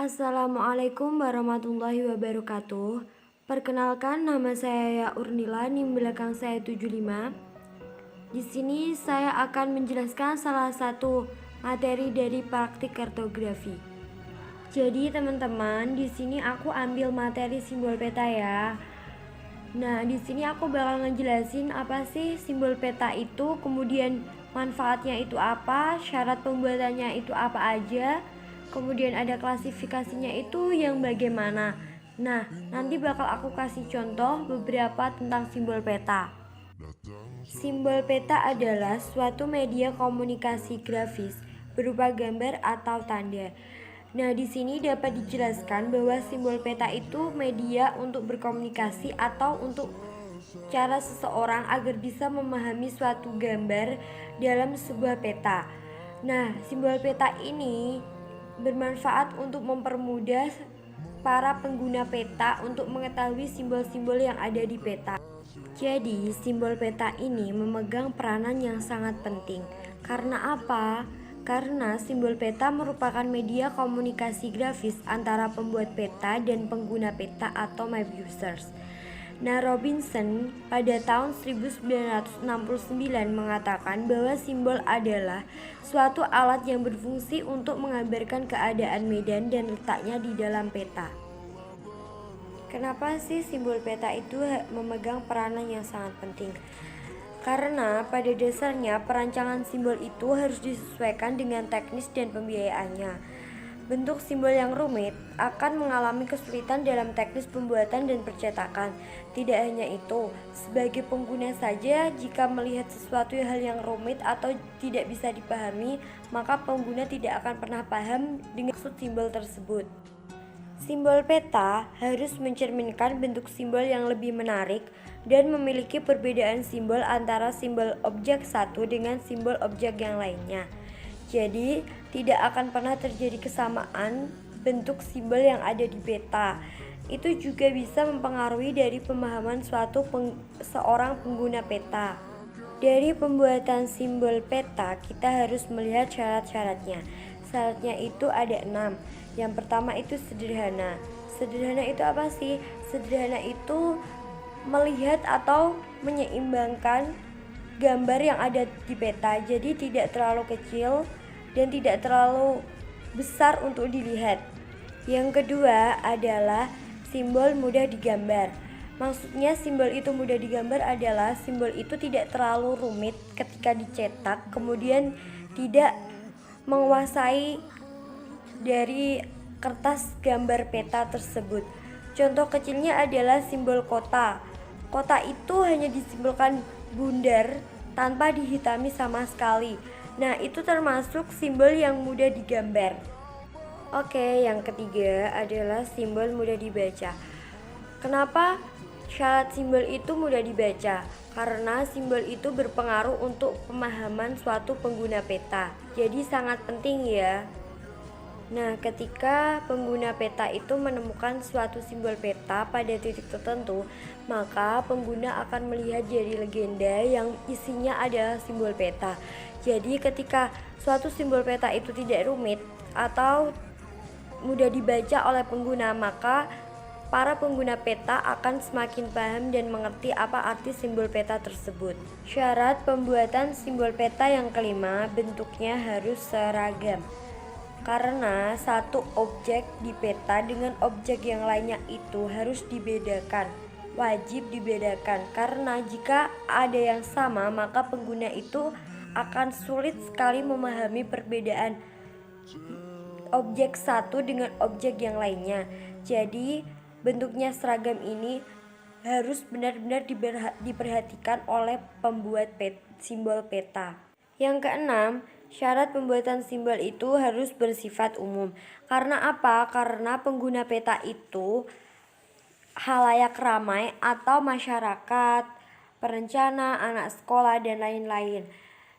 Assalamualaikum warahmatullahi wabarakatuh. Perkenalkan, nama saya Urnila, NIM belakang saya 75. Di sini saya akan menjelaskan salah satu materi dari praktik kartografi. Jadi teman-teman, di sini aku ambil materi simbol peta ya. Nah, di sini aku bakal ngejelasin apa sih simbol peta itu, kemudian manfaatnya itu apa, syarat pembuatannya itu apa aja, kemudian ada klasifikasinya itu yang bagaimana. Nah, nanti bakal aku kasih contoh beberapa tentang simbol peta. Simbol peta adalah suatu media komunikasi grafis berupa gambar atau tanda. Nah, di sini dapat dijelaskan bahwa simbol peta itu media untuk berkomunikasi atau untuk cara seseorang agar bisa memahami suatu gambar dalam sebuah peta. Nah, simbol peta ini bermanfaat untuk mempermudah para pengguna peta untuk mengetahui simbol-simbol yang ada di peta. Jadi, simbol peta ini memegang peranan yang sangat penting. Karena apa? Karena simbol peta merupakan media komunikasi grafis antara pembuat peta dan pengguna peta atau map users. Nah, Robinson pada tahun 1969 mengatakan bahwa simbol adalah suatu alat yang berfungsi untuk menggambarkan keadaan medan dan letaknya di dalam peta. Kenapa sih simbol peta itu memegang peranan yang sangat penting? Karena pada dasarnya perancangan simbol itu harus disesuaikan dengan teknis dan pembiayaannya. Bentuk simbol yang rumit akan mengalami kesulitan dalam teknis pembuatan dan percetakan. Tidak hanya itu, sebagai pengguna saja jika melihat sesuatu hal yang rumit atau tidak bisa dipahami, maka pengguna tidak akan pernah paham dengan maksud simbol tersebut. Simbol peta harus mencerminkan bentuk simbol yang lebih menarik dan memiliki perbedaan simbol antara simbol objek satu dengan simbol objek yang lainnya. Jadi, tidak akan pernah terjadi kesamaan bentuk simbol yang ada di peta. Itu juga bisa mempengaruhi dari pemahaman seorang pengguna peta. Dari pembuatan simbol peta, kita harus melihat syarat-syaratnya. Syaratnya itu ada 6. Yang pertama itu sederhana. Sederhana itu apa sih? Sederhana itu melihat atau menyeimbangkan gambar yang ada di peta. Jadi tidak terlalu kecil dan tidak terlalu besar untuk dilihat. Yang kedua adalah simbol mudah digambar. Maksudnya simbol itu mudah digambar adalah simbol itu tidak terlalu rumit ketika dicetak, kemudian tidak menguasai dari kertas gambar peta tersebut. Contoh kecilnya adalah simbol kota. Kota itu hanya disimbolkan bundar tanpa dihitami sama sekali. Nah, itu termasuk simbol yang mudah digambar. Oke, yang ketiga adalah simbol mudah dibaca. Kenapa syarat simbol itu mudah dibaca? Karena simbol itu berpengaruh untuk pemahaman suatu pengguna peta. Jadi sangat penting ya. Nah, ketika pengguna peta itu menemukan suatu simbol peta pada titik tertentu, maka pengguna akan melihat jadi legenda yang isinya adalah simbol peta. Jadi ketika suatu simbol peta itu tidak rumit atau mudah dibaca oleh pengguna, maka para pengguna peta akan semakin paham dan mengerti apa arti simbol peta tersebut. Syarat pembuatan simbol peta yang kelima, bentuknya harus seragam. Karena satu objek di peta dengan objek yang lainnya itu harus dibedakan, wajib dibedakan. Karena jika ada yang sama, maka pengguna itu akan sulit sekali memahami perbedaan objek satu dengan objek yang lainnya. Jadi bentuknya seragam ini harus benar-benar diperhatikan oleh pembuat simbol peta. Yang keenam, syarat pembuatan simbol itu harus bersifat umum. Karena apa? Karena pengguna peta itu halayak ramai atau masyarakat, perencana, anak sekolah, dan lain-lain.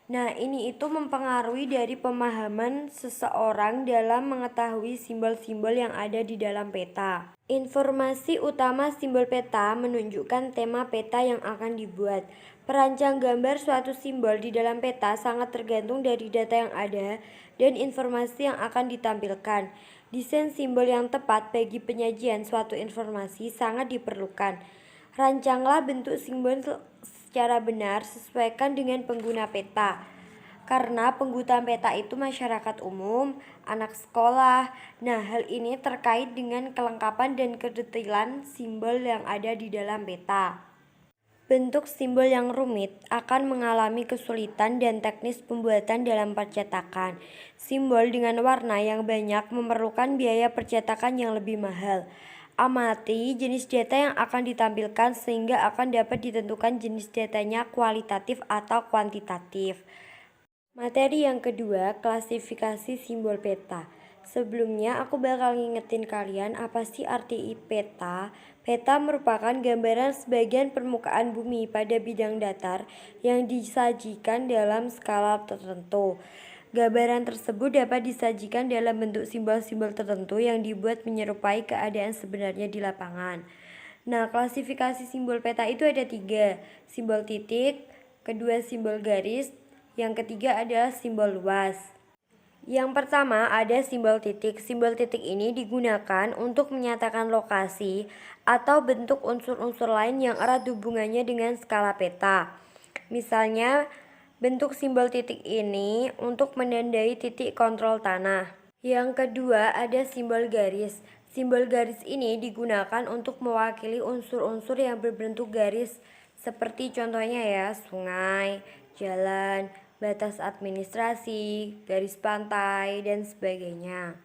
Nah, ini itu mempengaruhi dari pemahaman seseorang dalam mengetahui simbol-simbol yang ada di dalam peta. Informasi utama simbol peta menunjukkan tema peta yang akan dibuat. Perancang gambar suatu simbol di dalam peta sangat tergantung dari data yang ada dan informasi yang akan ditampilkan. Desain simbol yang tepat bagi penyajian suatu informasi sangat diperlukan. Rancanglah bentuk simbol secara benar, sesuaikan dengan pengguna peta. Karena pengguna peta itu masyarakat umum, anak sekolah. Nah, hal ini terkait dengan kelengkapan dan kedetailan simbol yang ada di dalam peta. Bentuk simbol yang rumit akan mengalami kesulitan dan teknis pembuatan dalam percetakan. Simbol dengan warna yang banyak memerlukan biaya percetakan yang lebih mahal. Amati jenis data yang akan ditampilkan sehingga akan dapat ditentukan jenis datanya kualitatif atau kuantitatif. Materi yang kedua, klasifikasi simbol peta. Sebelumnya aku bakal ngingetin kalian apa sih arti peta. Peta merupakan gambaran sebagian permukaan bumi pada bidang datar yang disajikan dalam skala tertentu. Gambaran tersebut dapat disajikan dalam bentuk simbol-simbol tertentu yang dibuat menyerupai keadaan sebenarnya di lapangan. Nah, klasifikasi simbol peta itu ada 3, simbol titik, kedua simbol garis, yang ketiga adalah simbol luas. Yang pertama ada simbol titik. Simbol titik ini digunakan untuk menyatakan lokasi atau bentuk unsur-unsur lain yang erat hubungannya dengan skala peta. Misalnya, bentuk simbol titik ini untuk menandai titik kontrol tanah. Yang kedua ada simbol garis. Simbol garis ini digunakan untuk mewakili unsur-unsur yang berbentuk garis seperti contohnya ya, sungai, jalan, batas administrasi, garis pantai, dan sebagainya.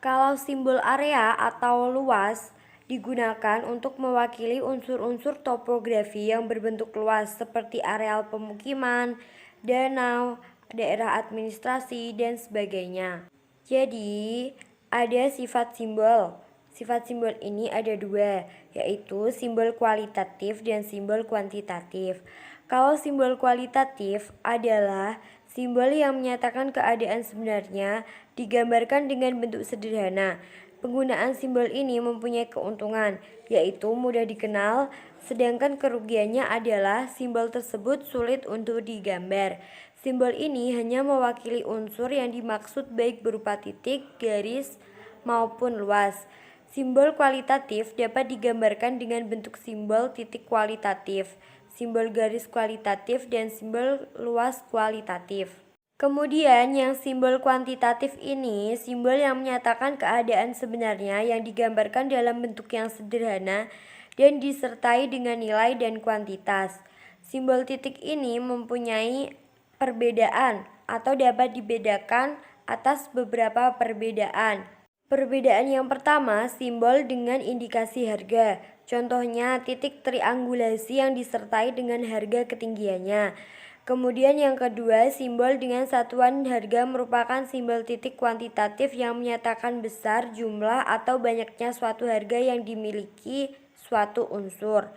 Kalau simbol area atau luas digunakan untuk mewakili unsur-unsur topografi yang berbentuk luas seperti areal pemukiman, danau, daerah administrasi, dan sebagainya. Jadi, ada sifat simbol. Sifat simbol ini ada 2, yaitu simbol kualitatif dan simbol kuantitatif. Kalau simbol kualitatif adalah simbol yang menyatakan keadaan sebenarnya digambarkan dengan bentuk sederhana. Penggunaan simbol ini mempunyai keuntungan, yaitu mudah dikenal, sedangkan kerugiannya adalah simbol tersebut sulit untuk digambar. Simbol ini hanya mewakili unsur yang dimaksud baik berupa titik, garis, maupun luas. Simbol kualitatif dapat digambarkan dengan bentuk simbol titik kualitatif, simbol garis kualitatif, dan simbol luas kualitatif. Kemudian yang simbol kuantitatif ini simbol yang menyatakan keadaan sebenarnya yang digambarkan dalam bentuk yang sederhana dan disertai dengan nilai dan kuantitas. Simbol titik ini mempunyai perbedaan atau dapat dibedakan atas beberapa perbedaan. Perbedaan yang pertama, simbol dengan indikasi harga. Contohnya, titik triangulasi yang disertai dengan harga ketinggiannya. Kemudian yang kedua, simbol dengan satuan harga merupakan simbol titik kuantitatif yang menyatakan besar, jumlah, atau banyaknya suatu harga yang dimiliki suatu unsur.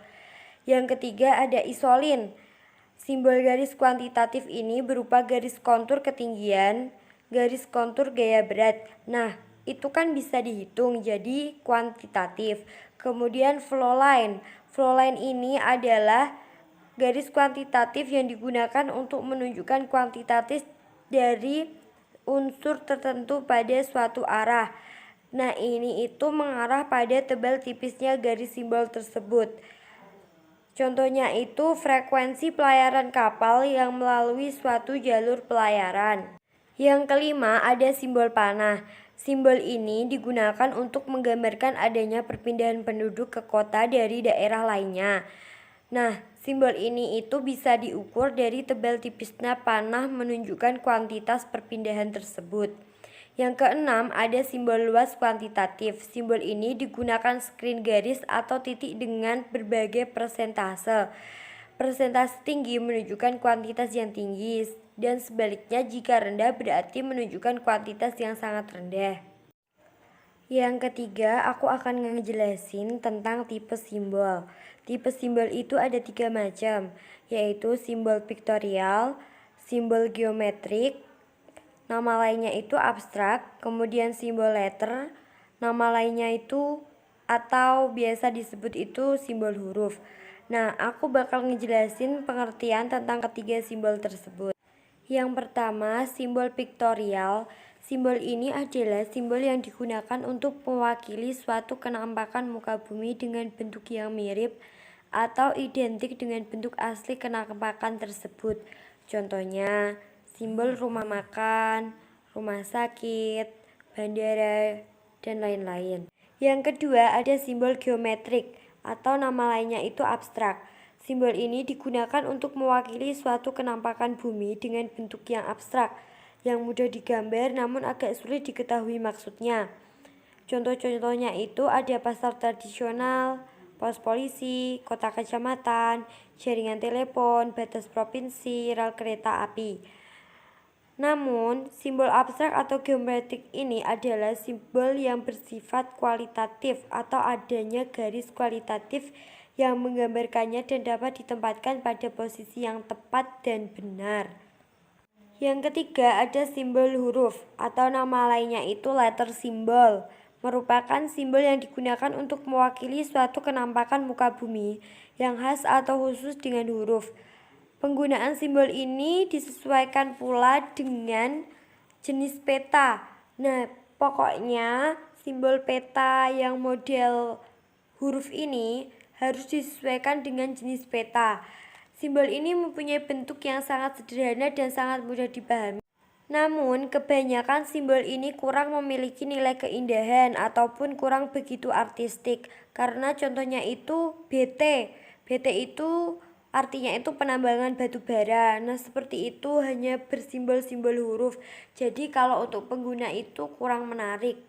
Yang ketiga ada isolin. Simbol garis kuantitatif ini berupa garis kontur ketinggian, garis kontur gaya berat. Nah, itu kan bisa dihitung jadi kuantitatif. Kemudian flow line. Flow line ini adalah garis kuantitatif yang digunakan untuk menunjukkan kuantitatif dari unsur tertentu pada suatu arah. Nah, ini itu mengarah pada tebal tipisnya garis simbol tersebut. Contohnya itu frekuensi pelayaran kapal yang melalui suatu jalur pelayaran. Yang kelima ada simbol panah. Simbol ini digunakan untuk menggambarkan adanya perpindahan penduduk ke kota dari daerah lainnya. Nah, simbol ini itu bisa diukur dari tebal tipisnya panah menunjukkan kuantitas perpindahan tersebut. Yang keenam ada simbol luas kuantitatif. Simbol ini digunakan screen garis atau titik dengan berbagai persentase. Persentase tinggi menunjukkan kuantitas yang tinggi dan sebaliknya jika rendah berarti menunjukkan kuantitas yang sangat rendah. Yang ketiga, aku akan ngejelasin tentang tipe simbol. Tipe simbol itu ada 3 macam, yaitu simbol piktorial, simbol geometrik, nama lainnya itu abstrak, kemudian simbol letter, nama lainnya itu atau biasa disebut itu simbol huruf. Nah, aku bakal ngejelasin pengertian tentang ketiga simbol tersebut. Yang pertama, simbol piktorial. Simbol ini adalah simbol yang digunakan untuk mewakili suatu kenampakan muka bumi dengan bentuk yang mirip atau identik dengan bentuk asli kenampakan tersebut. Contohnya, simbol rumah makan, rumah sakit, bandara, dan lain-lain. Yang kedua, ada simbol geometrik atau nama lainnya itu abstrak. Simbol ini digunakan untuk mewakili suatu kenampakan bumi dengan bentuk yang abstrak, yang mudah digambar namun agak sulit diketahui maksudnya. Contoh-contohnya itu ada pasar tradisional, pos polisi, kota kecamatan, jaringan telepon, batas provinsi, rel kereta api. Namun, simbol abstrak atau geometrik ini adalah simbol yang bersifat kualitatif atau adanya garis kualitatif yang menggambarkannya dan dapat ditempatkan pada posisi yang tepat dan benar. Yang ketiga, ada simbol huruf atau nama lainnya itu letter symbol. Merupakan simbol yang digunakan untuk mewakili suatu kenampakan muka bumi yang khas atau khusus dengan huruf. Penggunaan simbol ini disesuaikan pula dengan jenis peta. Nah, pokoknya simbol peta yang model huruf ini harus disesuaikan dengan jenis peta. Simbol ini mempunyai bentuk yang sangat sederhana dan sangat mudah dipahami. Namun, kebanyakan simbol ini kurang memiliki nilai keindahan ataupun kurang begitu artistik. Karena contohnya itu BT. BT itu artinya itu penambangan batu bara. Nah, seperti itu hanya bersimbol-simbol huruf. Jadi kalau untuk pengguna itu kurang menarik.